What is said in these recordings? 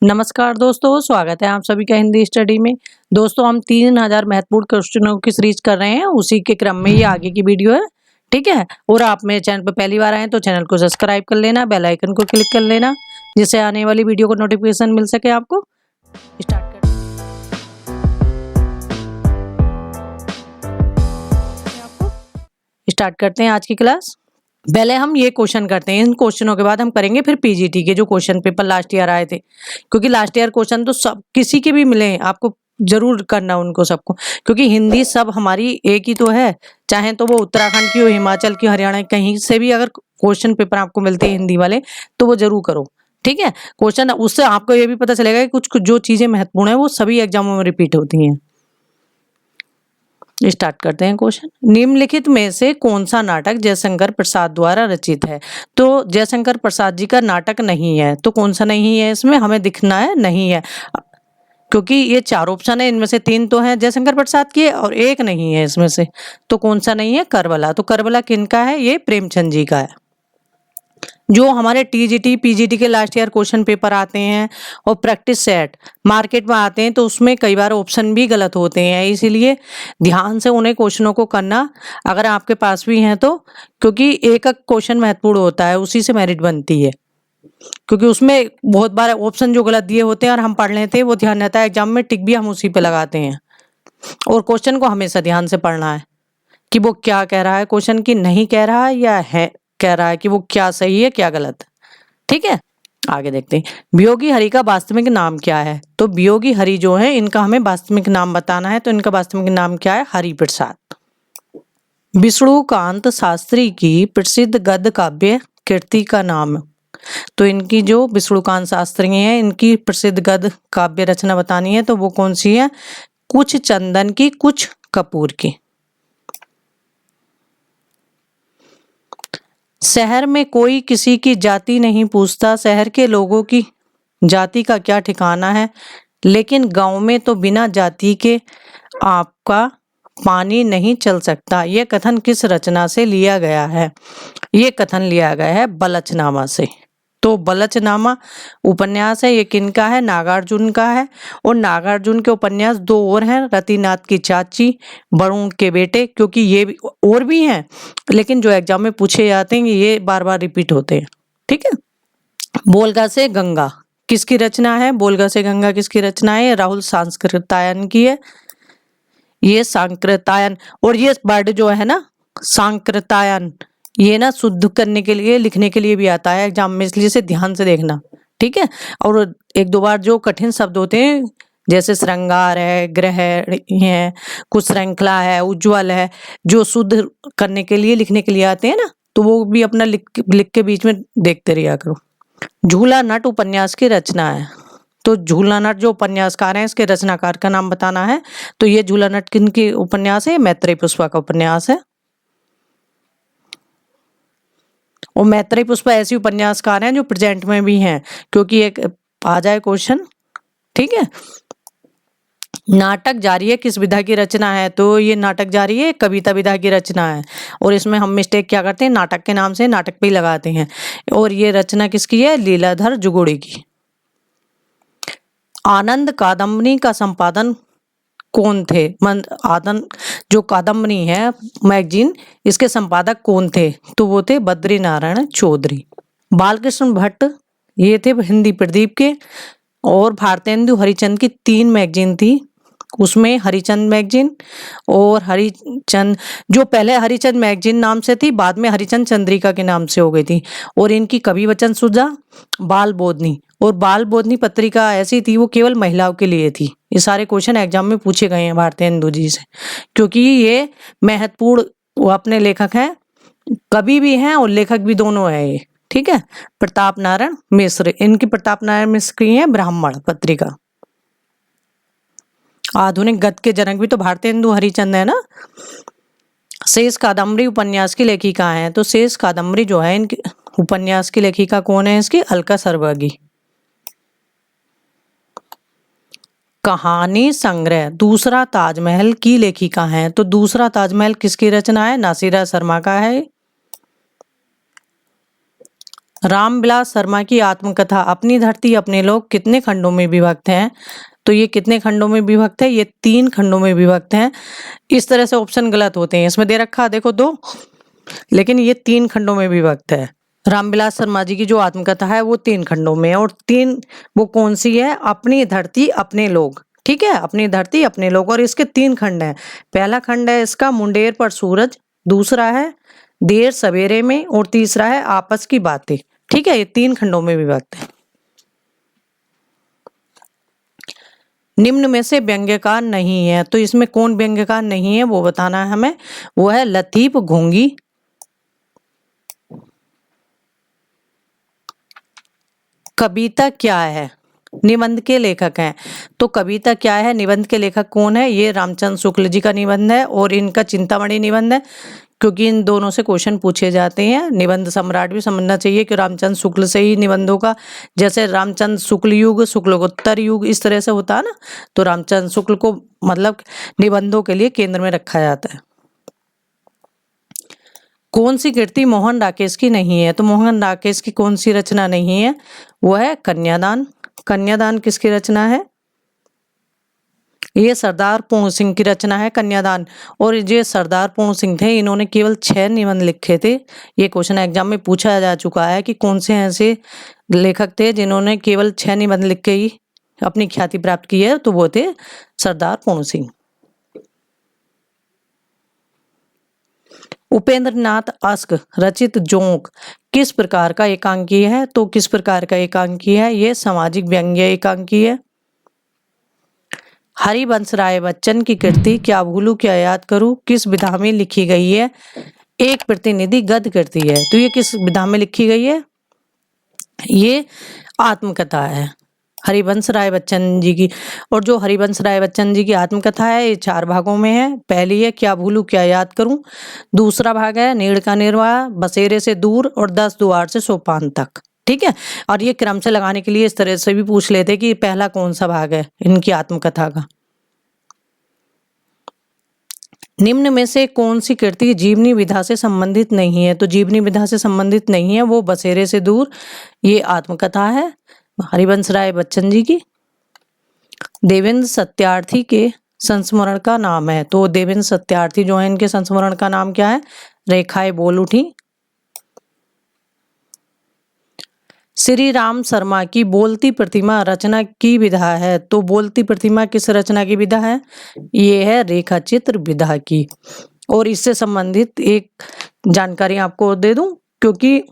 नमस्कार दोस्तों, स्वागत है आप सभी का हिंदी स्टडी में। दोस्तों हम 3000 महत्वपूर्ण क्वेश्चनों की सीरीज कर रहे हैं, उसी के क्रम में ये आगे की वीडियो है। ठीक है, और आप मेरे चैनल पर पहली बार आए हैं तो चैनल को सब्सक्राइब कर लेना, बेल आइकन को क्लिक कर लेना, जिससे आने वाली वीडियो को नोटिफिकेशन मिल सके आपको। स्टार्ट करते हैं आज की क्लास। पहले हम ये क्वेश्चन करते हैं, इन क्वेश्चनों के बाद हम करेंगे फिर पीजीटी के जो क्वेश्चन पेपर लास्ट ईयर आए थे, क्योंकि लास्ट ईयर क्वेश्चन तो सब किसी के भी मिले आपको जरूर करना उनको सबको, क्योंकि हिंदी सब हमारी एक ही तो है, चाहे तो वो उत्तराखंड की हो, हिमाचल की, हरियाणा कहीं से भी अगर क्वेश्चन पेपर आपको मिलते हैं हिंदी वाले तो वो जरूर करो। ठीक है, क्वेश्चन उससे आपको ये भी पता चलेगा कि कुछ जो चीजें महत्वपूर्ण है वो सभी एग्जामों में रिपीट होती हैं। स्टार्ट करते हैं क्वेश्चन। निम्नलिखित में से कौन सा नाटक जयशंकर प्रसाद द्वारा रचित है? तो जयशंकर प्रसाद जी का नाटक नहीं है, तो कौन सा नहीं है इसमें हमें दिखना है, नहीं है, क्योंकि ये 4 ऑप्शन है, इनमें से 3 तो हैं जयशंकर प्रसाद के और एक नहीं है इसमें से, तो कौन सा नहीं है? करबला। तो करबला किनका है? ये प्रेमचंद जी का है। जो हमारे टीजीटी पीजीटी के लास्ट ईयर क्वेश्चन पेपर आते हैं और प्रैक्टिस सेट मार्केट में आते हैं तो उसमें कई बार ऑप्शन भी गलत होते हैं, इसीलिए ध्यान से उन्हें क्वेश्चनों को करना अगर आपके पास भी हैं तो, क्योंकि एक एक क्वेश्चन महत्वपूर्ण होता है, उसी से मेरिट बनती है, क्योंकि उसमें बहुत बार ऑप्शन जो गलत दिए होते हैं और हम पढ़ लेते हैं वो ध्यान रहता है, एग्जाम में टिक भी हम उसी पे लगाते हैं। और क्वेश्चन को हमेशा ध्यान से पढ़ना है कि वो क्या कह रहा है, क्वेश्चन की नहीं कह रहा है या है कह रहा है, कि वो क्या सही है क्या गलत। ठीक है, आगे देखते हैं। वियोगी हरि का वास्तविक नाम क्या है? तो वियोगी हरि जो है इनका हमें वास्तविक नाम बताना है, तो इनका वास्तविक नाम क्या है? हरि प्रसाद। विष्णुकांत शास्त्री की प्रसिद्ध गद्य काव्य कृति का नाम? तो इनकी जो विष्णुकांत शास्त्री हैं इनकी प्रसिद्ध गद्य काव्य रचना बतानी है, तो वो कौन सी है? कुछ चंदन की कुछ कपूर की। शहर में कोई किसी की जाति नहीं पूछता, शहर के लोगों की जाति का क्या ठिकाना है, लेकिन गांव में तो बिना जाति के आपका पानी नहीं चल सकता। यह कथन किस रचना से लिया गया है? ये कथन लिया गया है बलचनामा से। तो बलचनामा उपन्यास है, ये किनका है? नागार्जुन का है। और नागार्जुन के उपन्यास 2 और हैं, रतिनाथ की चाची, वरुण के बेटे, क्योंकि ये भी और भी हैं लेकिन जो एग्जाम में पूछे जाते हैं ये बार बार रिपीट होते हैं। ठीक है, बोलगा से गंगा किसकी रचना है? बोलगा से गंगा किसकी रचना है? राहुल सांकृत्यायन की है, ये सांकृत्यायन। और ये वर्ड जो है ना सांकृत्यायन, ये ना शुद्ध करने के लिए लिखने के लिए भी आता है एग्जाम में, इसलिए से ध्यान से देखना। ठीक है, और 1-2 बार जो कठिन शब्द होते हैं जैसे श्रृंगार है, ग्रह है, कुछ श्रृंखला है, उज्ज्वल है, जो शुद्ध करने के लिए लिखने के लिए आते हैं ना, तो वो भी अपना लिख के बीच में देखते रहिया करो। झूला नट उपन्यास की रचना है, तो झूला नट जो उपन्यासकार हैं इसके रचनाकार का नाम बताना है। तो ये झूला नट किन की उपन्यास है? मैत्रेयी पुष्पा का उपन्यास है। और मैत्रेयी पुष्पा ऐसी उपन्यासकार हैं जो प्रेजेंट में भी हैं, क्योंकि एक आ जाए क्वेश्चन। ठीक है, नाटक जारी है किस विधा की रचना है? तो ये नाटक जारी है कविता विधा की रचना है, और इसमें हम मिस्टेक क्या करते हैं, नाटक के नाम से नाटक पे ही लगाते हैं। और ये रचना किसकी है? लीलाधर जुगुड़ी की। आनंद कादम्बनी का संपादन कौन थे? आनंद जो कादम्बनी है मैगजीन, इसके संपादक कौन थे? तो वो थे बद्री नारायण चौधरी। बालकृष्ण भट्ट ये थे हिंदी प्रदीप के। और भारतेंदु हरिचंद की 3 मैगजीन थी, उसमें हरिचंद मैगजीन और हरिचंद, जो पहले हरिचंद मैगजीन नाम से थी बाद में हरिचंद चंद्रिका के नाम से हो गई थी। और इनकी कवि वचन सुधा, बाल बोधनी, और बाल बोधनी पत्रिका ऐसी थी वो केवल महिलाओं के लिए थी। ये सारे क्वेश्चन एग्जाम में पूछे गए हैं भारतेंदु जी से, क्योंकि ये महत्वपूर्ण वो अपने लेखक हैं, कवि भी हैं और लेखक भी दोनों है ये। ठीक है, प्रताप नारायण मिश्र, इनकी प्रताप नारायण मिश्र की है ब्राह्मण पत्रिका। आधुनिक गद्य के जनक भी तो भारतेंदु हरिचंद है ना। शेष कादम्बरी उपन्यास की लेखिका हैं, तो शेष कादम्बरी जो है इनकी उपन्यास की लेखिका कौन है? इसकी अलका सर्वगी। कहानी संग्रह दूसरा ताजमहल की लेखिका हैं, तो दूसरा ताजमहल किसकी रचना है? नासिरा शर्मा का है। रामविलास शर्मा की आत्मकथा अपनी धरती अपने लोग कितने खंडों में विभक्त हैं? तो ये कितने खंडों में विभक्त है? ये 3 खंडों में विभक्त हैं। इस तरह से ऑप्शन गलत होते हैं, इसमें दे रखा है देखो 2, लेकिन ये 3 खंडों में विभक्त है। रामविलास शर्मा जी की जो आत्मकथा है वो 3 खंडों में है, और 3 वो कौन सी है? अपनी धरती अपने लोग, ठीक है, अपनी धरती अपने लोग, और इसके 3 खंड हैं। पहला खंड है इसका मुंडेर पर सूरज, दूसरा है देर सवेरे में, और तीसरा है आपस की बातें। ठीक है, ये 3 खंडों में विभक्त है। निम्न में से व्यंग्यकार नहीं है, तो इसमें कौन व्यंग्यकार नहीं है वो बताना है हमें। वो है लतीफ घोंगी, कविता क्या है? निबंध के लेखक हैं। तो कविता क्या है, निबंध के लेखक कौन है? ये रामचंद्र शुक्ल जी का निबंध है, और इनका चिंतामणि निबंध है, क्योंकि इन दोनों से क्वेश्चन पूछे जाते हैं। निबंध सम्राट भी समझना चाहिए कि रामचंद्र शुक्ल से ही निबंधों का, जैसे रामचंद्र शुक्ल युग, शुक्लोत्तर युग, इस तरह से होता है ना, तो रामचंद्र शुक्ल को मतलब निबंधों के लिए केंद्र में रखा जाता है। कौन सी कृति मोहन राकेश की नहीं है? तो मोहन राकेश की कौन सी रचना नहीं है? वो है कन्यादान। कन्यादान किसकी रचना है? ये सरदार पूर्ण सिंह की रचना है कन्यादान। और ये सरदार पूर्ण सिंह थे, इन्होंने केवल 6 निबंध लिखे थे। ये क्वेश्चन एग्जाम में पूछा जा चुका है कि कौन से ऐसे लेखक थे जिन्होंने केवल 6 निबंध लिख के ही अपनी ख्याति प्राप्त की है, तो वो थे सरदार पूर्ण सिंह। उपेंद्र नाथ अस्क रचित जोंक किस प्रकार का एकांकी है? तो किस प्रकार का एकांकी है? ये सामाजिक व्यंग्य एकांकी है। हरिवंश राय बच्चन की कृति क्या भूलूं क्या याद करूं किस विधा में लिखी गई है? एक प्रतिनिधि गद्य कृति है। तो ये किस विधा में लिखी गई है? ये आत्मकथा है हरिवंश राय बच्चन जी की। और जो हरिवंश राय बच्चन जी की आत्मकथा है ये 4 भागों में है। पहली है क्या भूलूं क्या याद करूं, दूसरा भाग है नीड़ का निर्वाह, बसेरे से दूर, और 10 द्वार से सोपान तक। ठीक है, और ये क्रम से लगाने के लिए इस तरह से भी पूछ लेते कि पहला कौन सा भाग है इनकी आत्मकथा का। निम्न में से कौन सी कृति जीवनी विधा से संबंधित नहीं है? तो जीवनी विधा से संबंधित नहीं है वो बसेरे से दूर, ये आत्मकथा है हरिवंश राय बच्चन जी की। देवेंद्र सत्यार्थी के संस्मरण का नाम है। तो देवेंद्र सत्यार्थी जो है इनके संस्मरण का नाम क्या है? रेखाएं बोल उठी। श्री राम शर्मा की बोलती प्रतिमा रचना की विधा है। तो बोलती प्रतिमा किस रचना की विधा है? ये है रेखा चित्र विधा की। और इससे संबंधित एक जानकारी आपको दे दूं, क्योंकि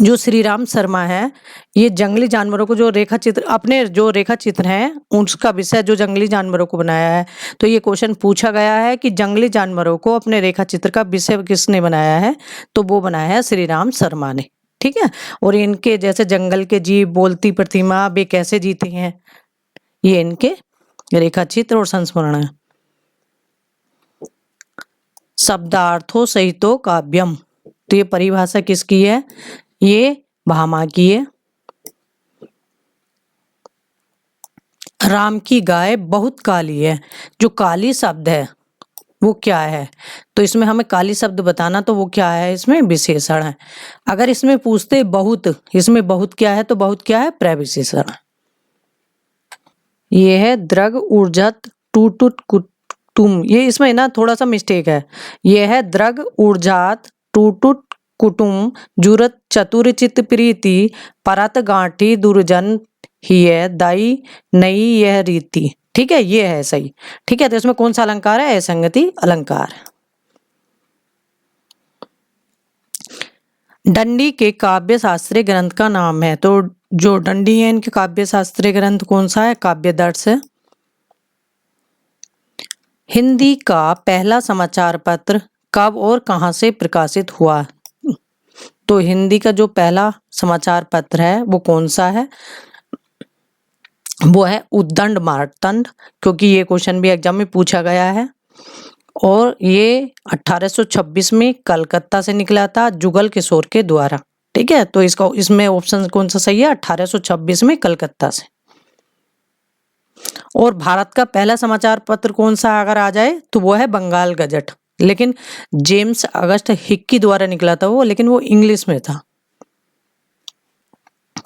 जो श्री राम शर्मा है ये जंगली जानवरों को जो रेखा चित्र, अपने जो रेखा चित्र हैं उसका विषय जो जंगली जानवरों को बनाया है। तो ये क्वेश्चन पूछा गया है कि जंगली जानवरों को अपने रेखा चित्र का विषय किसने बनाया है? तो वो बनाया है श्री राम शर्मा ने। ठीक है, और इनके जैसे जंगल के जीव, बोलती प्रतिमा, वे कैसे जीते हैं, ये इनके रेखा चित्र और संस्मरण है। शब्दार्थों सहितो काव्यम, तो ये परिभाषा किसकी है? ये भामा की है। राम की गाय बहुत काली है, जो काली शब्द है वो क्या है? तो इसमें हमें काली शब्द बताना, तो वो क्या है? इसमें विशेषण है। अगर इसमें पूछते बहुत, इसमें बहुत क्या है? तो बहुत क्या है? प्रविशेषण। ये है द्रग ऊर्जत टूटुट कुटुम, ये इसमें ना थोड़ा सा मिस्टेक है। ये है द्रग ऊर्जात टूटुट कुटुम जुरत चतुरचित प्रीति परत गांठी दुर्जन हिय दाई नई यह रीति। ठीक है, ये है सही। ठीक है, तो इसमें कौन सा अलंकार है? असंगति अलंकार। दंडी के काव्य शास्त्रीय ग्रंथ का नाम है। तो जो दंडी है इनके काव्य शास्त्रीय ग्रंथ कौन सा है? काव्यदर्श है। हिंदी का पहला समाचार पत्र कब और कहां से प्रकाशित हुआ? तो हिंदी का जो पहला समाचार पत्र है वो कौन सा है? वो है उद्दंड मार्तंड, क्योंकि ये क्वेश्चन भी एग्जाम में पूछा गया है। और ये 1826 में कलकत्ता से निकला था जुगल किशोर के द्वारा। ठीक है, तो इसमें ऑप्शन कौन सा सही है? 1826 में कलकत्ता से। और भारत का पहला समाचार पत्र कौन सा अगर आ जाए तो वो है बंगाल गजट, लेकिन जेम्स अगस्त हिक्की द्वारा निकला था वो, लेकिन वो इंग्लिश में था।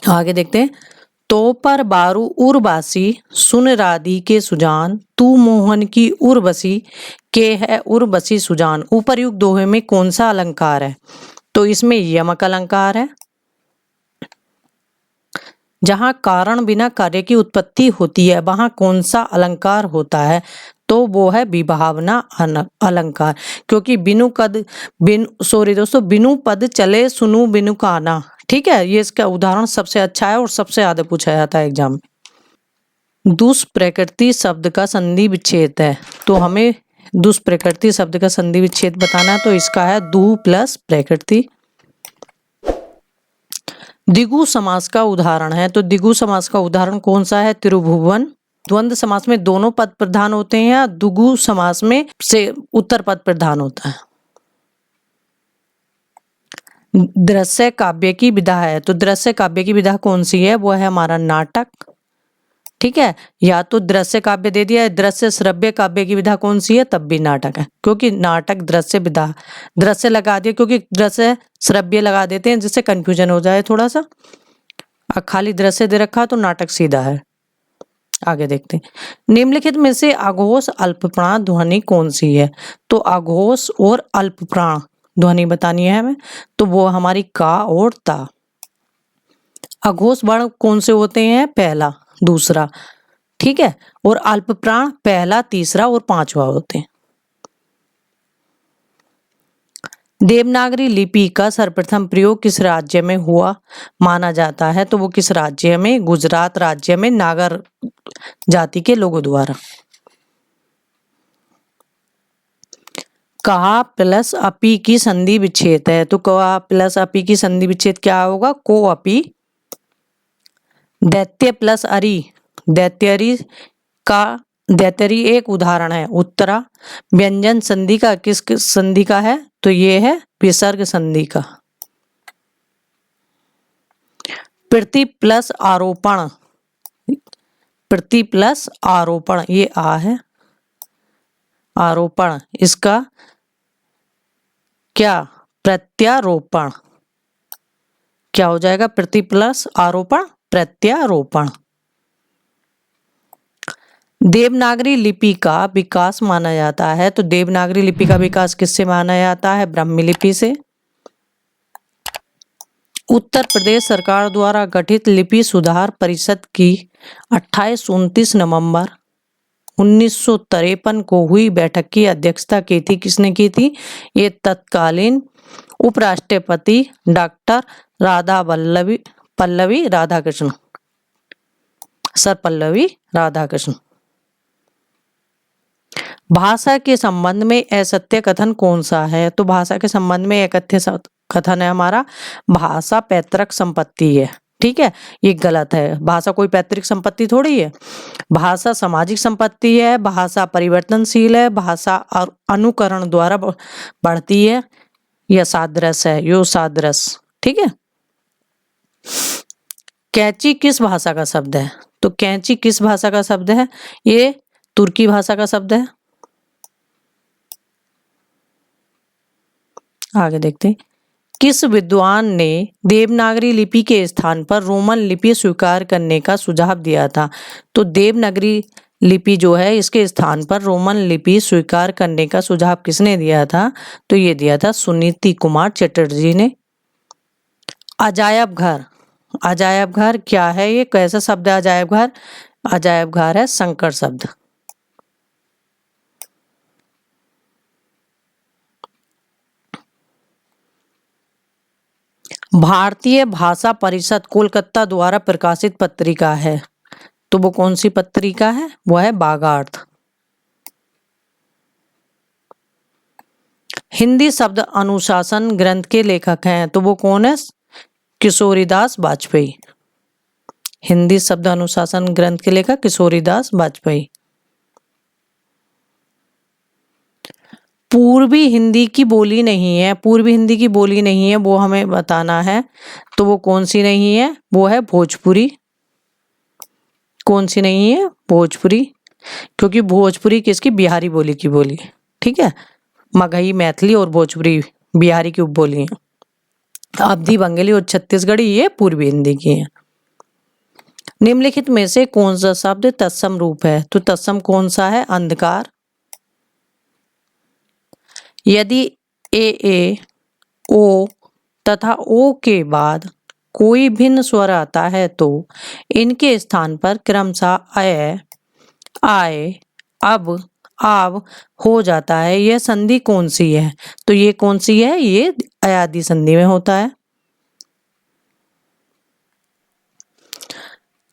आगे देखते हैं। तो पर बारू उर्वासी सुन राधी के सुजान, तू मोहन की उर्वशी के है उर्वशी सुजान। उपर्युक्त दोहे में कौन सा अलंकार है? तो इसमें यमक अलंकार है। जहां कारण बिना कार्य की उत्पत्ति होती है वहां कौन सा अलंकार होता है? तो वो है विभावना अलंकार। क्योंकि बिनु कद दोस्तों, बिनु पद चले सुनु बिनु काना। ठीक है, ये इसका उदाहरण सबसे अच्छा है और सबसे ज्यादा पूछा जाता है एग्जाम में। दुष्प्रकृति शब्द का संधि विच्छेद है, तो हमें दुष्प्रकृति शब्द का संधि विच्छेद बताना, तो इसका है दु प्लस प्रकृति। द्विगु समास का उदाहरण है, तो द्विगु समास का उदाहरण कौन सा है? त्रिभुवन। द्वंद्व समास में दोनों पद प्रधान होते हैं या द्विगु समास में से उत्तर पद प्रधान होता है? दृश्य काव्य की विधा है, तो दृश्य काव्य की विधा कौन सी है? वो है हमारा नाटक। ठीक है, या तो दृश्य काव्य दे दिया है, दृश्य श्रव्य काव्य की विधा कौन सी है? तब भी नाटक है, क्योंकि नाटक दृश्य विधा, दृश्य लगा दिया क्योंकि दृश्य श्रव्य लगा देते हैं जिससे कंफ्यूजन हो जाए थोड़ा सा। खाली दृश्य दे रखा तो नाटक सीधा है। आगे देखते हैं। निम्नलिखित में से अघोष अल्पप्राण ध्वनि कौन सी है? तो अघोष और अल्पप्राण ध्वनि बतानी है हमें, तो वो हमारी का और ता। अघोष वर्ण कौन से होते हैं? पहला, दूसरा। ठीक है, और अल्पप्राण पहला, तीसरा और पांचवा होते हैं। देवनागरी लिपि का सर्वप्रथम प्रयोग किस राज्य में हुआ माना जाता है? तो वो किस राज्य में? गुजरात राज्य में नागर जाति के लोगों द्वारा। कहा प्लस अपी की संधि विच्छेद है, तो कहा प्लस अपी की संधि विच्छेद क्या होगा? को अपी। दैत्य प्लस अरि, दैत्यरी का दैतरी एक उदाहरण है। उत्तरा व्यंजन संधि का किस संधि का है? तो ये है विसर्ग संधि का। प्रति प्लस आरोपण, प्रति प्लस आरोपण, ये आ है आरोपण, इसका क्या? प्रत्यारोपण। क्या हो जाएगा? प्रति प्लस आरोपण प्रत्यारोपण। देवनागरी लिपि का विकास माना जाता है, तो देवनागरी लिपि का विकास किससे माना जाता है? ब्राह्मी लिपि से। उत्तर प्रदेश सरकार द्वारा गठित लिपि सुधार परिषद की 28-29 नवंबर 1953 को हुई बैठक की अध्यक्षता की थी। किसने की थी? ये तत्कालीन उपराष्ट्रपति डॉक्टर पल्लवी राधाकृष्ण, सर पल्लवी राधाकृष्ण। भाषा के संबंध में असत्य कथन कौन सा है? तो भाषा के संबंध में एक तथ्य कथन है हमारा, भाषा पैतृक संपत्ति है। ठीक है, ये गलत है। भाषा कोई पैतृक संपत्ति थोड़ी है। भाषा सामाजिक संपत्ति है, भाषा परिवर्तनशील है, भाषा अनुकरण द्वारा बढ़ती है, यह सादृश है, यो सादृश। ठीक है। कैंची किस भाषा का शब्द है? तो कैंची किस भाषा का शब्द है? ये तुर्की भाषा का शब्द है। आगे देखते हैं। किस विद्वान ने देवनागरी लिपि के स्थान पर रोमन लिपि स्वीकार करने का सुझाव दिया था? तो देवनागरी लिपि जो है इसके स्थान पर रोमन लिपि स्वीकार करने का सुझाव किसने दिया था? तो ये दिया था सुनीति कुमार चटर्जी ने। अजायब घर, अजायब घर क्या है? ये कैसा शब्द है अजायब घर? अजायब घर है संकर शब्द। भारतीय भाषा परिषद कोलकाता द्वारा प्रकाशित पत्रिका है, तो वो कौन सी पत्रिका है? वो है बागार्थ। हिंदी शब्द अनुशासन ग्रंथ के लेखक हैं, तो वो कौन है? किशोरीदास वाजपेयी। हिंदी शब्द अनुशासन ग्रंथ के लेखक किशोरीदास वाजपेयी। पूर्वी हिंदी की बोली नहीं है, पूर्वी हिंदी की बोली नहीं है, वो हमें बताना है। तो वो कौन सी नहीं है? वो है भोजपुरी। कौन सी नहीं है? भोजपुरी, क्योंकि भोजपुरी किसकी? बिहारी बोली की बोली। ठीक है, मगही मैथिली और भोजपुरी बिहारी की उपबोली है। अवधी बंगाली और छत्तीसगढ़ी ये पूर्वी हिंदी की है। निम्नलिखित में से कौन सा शब्द तत्सम रूप है? तो तत्सम कौन सा है? अंधकार। यदि ए ओ तथा ओ के बाद कोई भिन्न स्वर आता है तो इनके स्थान पर क्रमशः अय, आय, अब, आव हो जाता है। यह संधि कौन सी है? तो ये कौन सी है? ये अयादि संधि में होता है।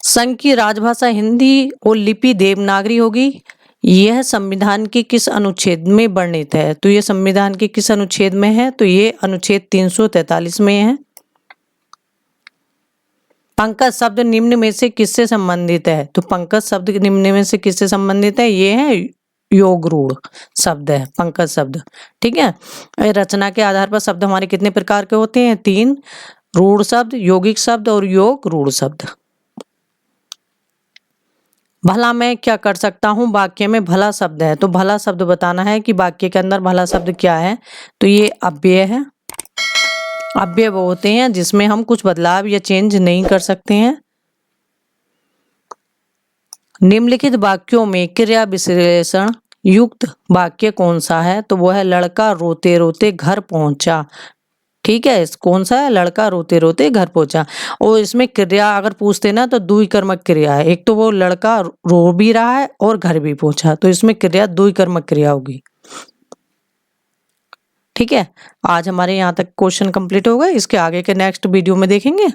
संघ की राजभाषा हिंदी और लिपि देवनागरी होगी। यह संविधान के किस अनुच्छेद में वर्णित है? तो ये संविधान के किस अनुच्छेद में है? तो ये अनुच्छेद 343 में है। पंकज शब्द निम्न में से किससे संबंधित है? तो पंकज शब्द निम्न में से किससे संबंधित है? ये है योग रूढ़ शब्द है पंकज शब्द। ठीक है। रचना के आधार पर शब्द हमारे कितने प्रकार के होते हैं? 3, रूढ़ शब्द, यौगिक शब्द और योग रूढ़ शब्द। भला मैं क्या कर सकता हूँ? वाक्य में भला शब्द है तो भला शब्द बताना है कि वाक्य के अंदर भला शब्द क्या है। तो ये अव्यय है। अव्यय वो होते हैं जिसमें हम कुछ बदलाव या चेंज नहीं कर सकते हैं। निम्नलिखित वाक्यों में क्रिया विशेषण युक्त वाक्य कौन सा है? तो वो है लड़का रोते रोते घर पहुंचा। ठीक है, कौन सा है? लड़का रोते रोते घर पहुंचा। और इसमें क्रिया अगर पूछते ना तो द्वि कर्मक क्रिया है। एक तो वो लड़का रो भी रहा है और घर भी पहुंचा, तो इसमें क्रिया द्वि कर्मक क्रिया होगी। ठीक है, आज हमारे यहाँ तक क्वेश्चन कंप्लीट हो गए। इसके आगे के नेक्स्ट वीडियो में देखेंगे।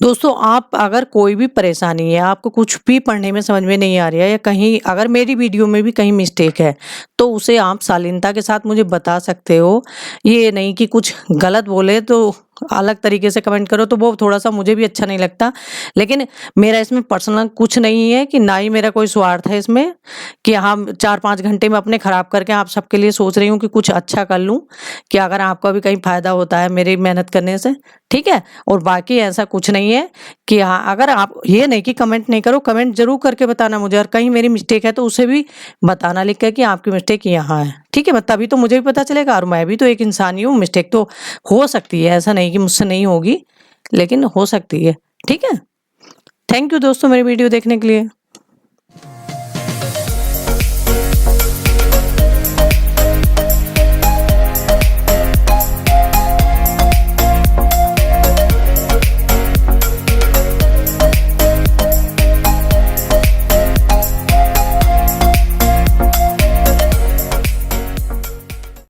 दोस्तों, आप अगर कोई भी परेशानी है, आपको कुछ भी पढ़ने में समझ में नहीं आ रही है या कहीं अगर मेरी वीडियो में भी कहीं मिस्टेक है तो उसे आप शालीनता के साथ मुझे बता सकते हो। ये नहीं कि कुछ गलत बोले तो अलग तरीके से कमेंट करो, तो वो थोड़ा सा मुझे भी अच्छा नहीं लगता। लेकिन मेरा इसमें पर्सनल कुछ नहीं है कि ना ही मेरा कोई स्वार्थ है इसमें कि हम 4-5 घंटे में अपने खराब करके आप सबके लिए सोच रही हूँ कि कुछ अच्छा कर लूँ, कि अगर आपका भी कहीं फायदा होता है मेरी मेहनत करने से। ठीक है, और बाकी ऐसा कुछ नहीं है कि हाँ, अगर आप ये नहीं कि कमेंट नहीं करो, कमेंट जरूर करके बताना मुझे, और कहीं मेरी मिस्टेक है तो उसे भी बताना लिख के कि आपकी मिस्टेक यहाँ है। ठीक है, तभी तो मुझे भी पता चलेगा, और मैं भी तो एक इंसान ही हूँ। मिस्टेक तो हो सकती है, ऐसा नहीं कि मुझसे नहीं होगी, लेकिन हो सकती है। ठीक है, थैंक यू दोस्तों मेरी वीडियो देखने के लिए।